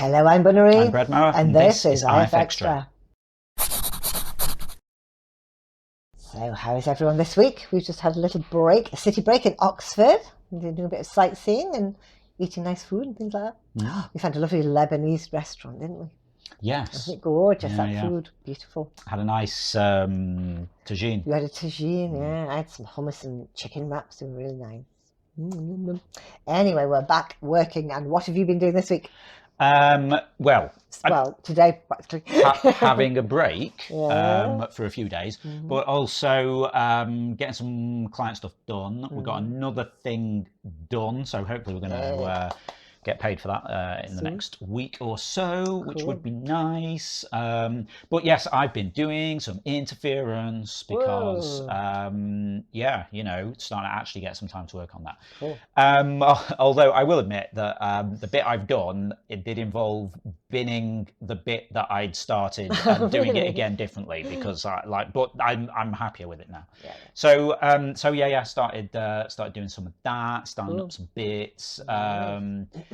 Hello, I'm Bunnery. I'm Brad Mower, and this is IFXtra. So, how is everyone this week? We've just had a little break, a city break in Oxford. We're doing a bit of sightseeing and eating nice food and things like that. We found a lovely Lebanese restaurant, didn't we? Yes. Isn't it gorgeous, that food? Beautiful. Had a nice tagine. You had a tagine, yeah. I had some hummus and chicken wraps. They were really nice. Anyway, we're back working. And what have you been doing this week? Well, today practically. Having a break for a few days, but also getting some client stuff done. We've got another thing done, so hopefully we're going to get paid for that in the next week or so, which would be nice. But yes, I've been doing some interference because, yeah, you know, starting to actually get some time to work on that. Although I will admit that the bit I've done, it did involve binning the bit that I'd started and doing it again differently because but I'm happier with it now. So yeah, started doing some of that, starting up some bits.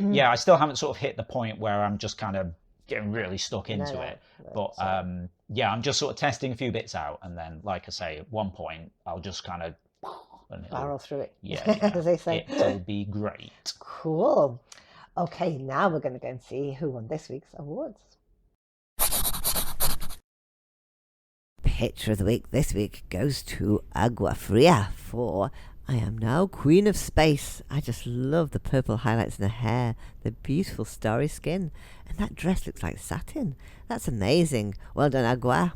Yeah, I still haven't sort of hit the point where I'm just kind of getting really stuck into it. But yeah, I'm just sort of testing a few bits out, and then, like I say, at one point I'll just kind of barrel through it. Yeah, as they say. It'll be great. Cool. Okay, now we're going to go and see who won this week's awards. Picture of the week this week goes to Agua Fria for I Am Now Queen of Space. I just love the purple highlights in her hair, the beautiful starry skin, and that dress looks like satin. That's amazing. Well done, Agua.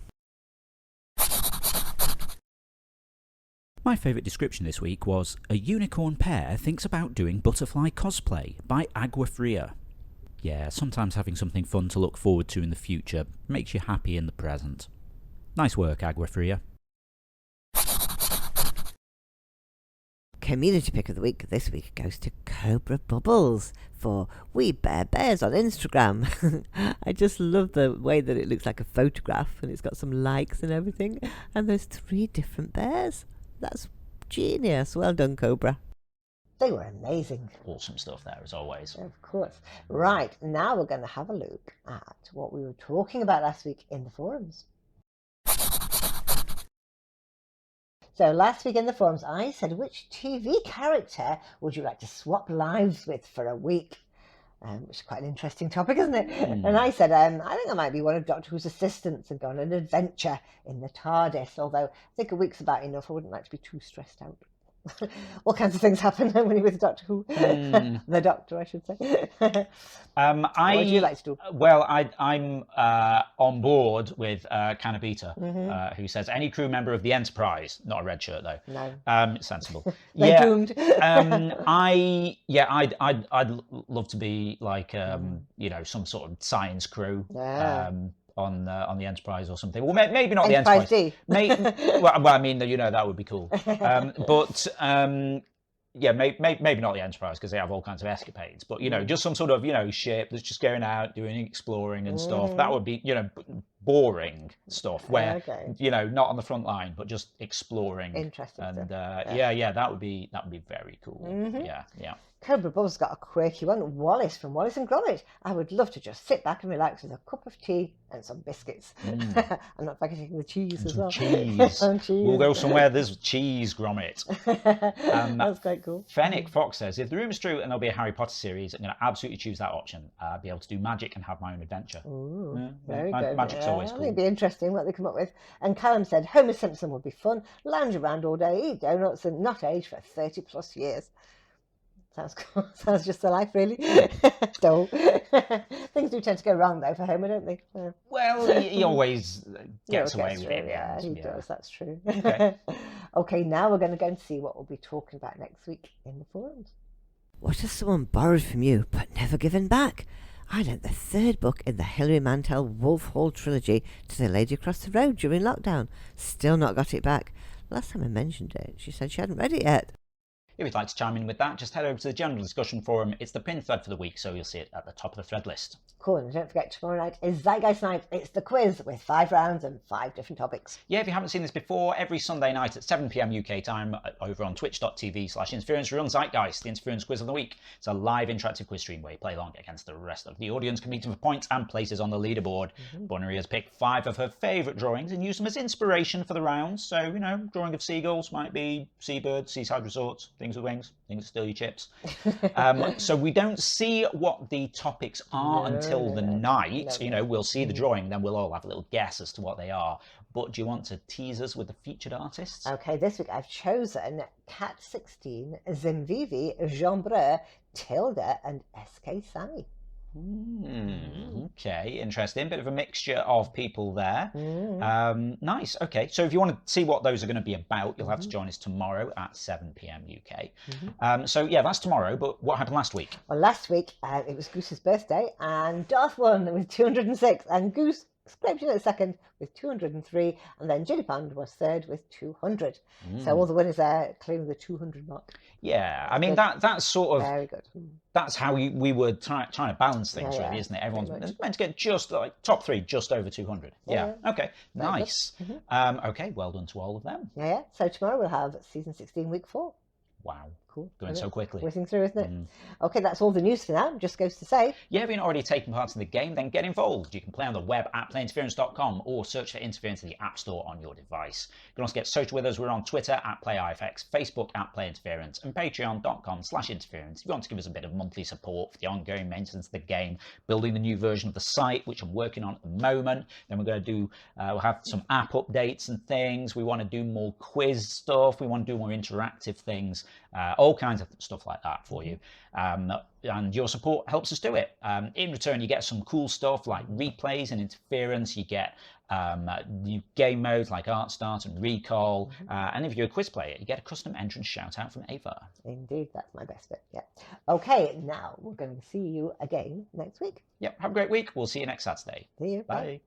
My favourite description this week was a unicorn pair thinks about doing butterfly cosplay by Agua Fria. Yeah, sometimes having something fun to look forward to in the future makes you happy in the present. Nice work, Agua Fria. Community pick of the week this week goes to Cobra Bubbles for We Bear Bears on Instagram. I just love the way that it looks like a photograph and it's got some likes and everything, and there's 3 different bears. That's genius. Well done, Cobra. They were amazing. Awesome stuff there, as always. Of course. Right, now we're going to have a look at what we were talking about last week in the forums. So last week in the forums, I said, which TV character would you like to swap lives with for a week? Which is quite an interesting topic, isn't it? And I said, I think I might be one of Doctor Who's assistants and go on an adventure in the TARDIS, although I think a week's about enough. I wouldn't like to be too stressed out. All kinds of things happen when you're with Doctor Who. The Doctor, I should say. What would you like to do? Well, I'm on board with Canabita, who says any crew member of the Enterprise, not a red shirt though. No. Sensible. They're doomed. I'd love to be like you know, some sort of science crew. On the Enterprise or something. Well, maybe not Enterprise the Enterprise. Well, I mean, you know, that would be cool. But yeah, maybe not the Enterprise because they have all kinds of escapades. But you know, just some sort of, you know, ship that's just going out doing exploring and stuff. That would be, you know, boring stuff where you know, not on the front line but just exploring. Interesting. And yeah, that would be very cool. Yeah. Cobra Bubbles got a quirky one. Wallace from Wallace and Gromit. I would love to just sit back and relax with a cup of tea and some biscuits. I'm not forgetting the cheese as well. Cheese. We'll go somewhere there's cheese, Gromit. That's quite cool. Fennec Fox says, if the rumour's true and there'll be a Harry Potter series, I'm going to absolutely choose that option. Be able to do magic and have my own adventure. Very good. Magic's always cool. It'd be interesting what they come up with. And Callum said, Homer Simpson would be fun. Lounge around all day, eat donuts and not age for 30 plus years. Sounds cool. Sounds just the life, really. Dull. Things do tend to go wrong, though, for Homer, don't they? Well, he always gets away with it. Yeah, he does. That's true. Okay. Okay, now we're going to go and see what we'll be talking about next week in the forums. What has someone borrowed from you but never given back? I lent the 3rd book in the Hilary Mantel Wolf Hall trilogy to the lady across the road during lockdown. Still not got it back. Last time I mentioned it, she said she hadn't read it yet. If you'd like to chime in with that, just head over to the general discussion forum. It's the pinned thread for the week, so you'll see it at the top of the thread list. Cool, and don't forget, tomorrow night is Zeitgeist Night. It's the quiz with 5 rounds and 5 different topics. Yeah, if you haven't seen this before, every Sunday night at 7 p.m. UK time over on twitch.tv/interference, we run Zeitgeist, the Interference Quiz of the Week. It's a live interactive quiz stream where you play along against the rest of the audience, competing for points and places on the leaderboard. Bonnery has picked 5 of her favourite drawings and used them as inspiration for the rounds. So, you know, drawing of seagulls might be seabirds, seaside resorts, things with wings, things that steal your chips. So we don't see what the topics are until the night. You know, we'll see the drawing, then we'll all have a little guess as to what they are. But do you want to tease us with the featured artists? Okay, this week I've chosen Cat16, Zimvivi, Jean Breu, Tilda, and SK Sammy. Okay, interesting. Bit of a mixture of people there. Nice. Okay, so if you want to see what those are going to be about, you'll have to join us tomorrow at 7 p.m. UK. So yeah, that's tomorrow. But what happened last week? Well, last week it was Goose's birthday, and Darth won with 206, and Goose scraped in at second with 203, and then Ginny Pond was third with 200. So all the winners there clearing the 200 mark. Yeah, I mean that's sort of very good. That's how we were trying to balance things, really, isn't it? Everyone's meant to get just like top 3, just over 200. Yeah. Okay. Very nice. Okay. Well done to all of them. Yeah. So tomorrow we'll have season 16, week 4. Wow. Cool. Going so quickly. Whizzing through, isn't it? Okay, that's all the news for now. Just goes to say. Yeah, if you're not already taking part in the game, then get involved. You can play on the web at playinterference.com or search for Interference in the App Store on your device. You can also get social with us. We're on Twitter at PlayIFX, Facebook at PlayInterference, and patreon.com/interference. If you want to give us a bit of monthly support for the ongoing maintenance of the game, building the new version of the site, which I'm working on at the moment, then we're going to do, we'll have some app updates and things. We want to do more quiz stuff. We want to do more interactive things, all kinds of stuff like that for you. And your support helps us do it. In return, you get some cool stuff like replays and interference. You get new game modes like Art Start and Recall. And if you're a quiz player, you get a custom entrance shout out from Ava. Indeed, that's my best bit. Yeah. Okay, now we're going to see you again next week. Yep. Have a great week. We'll see you next Saturday. See you. Bye.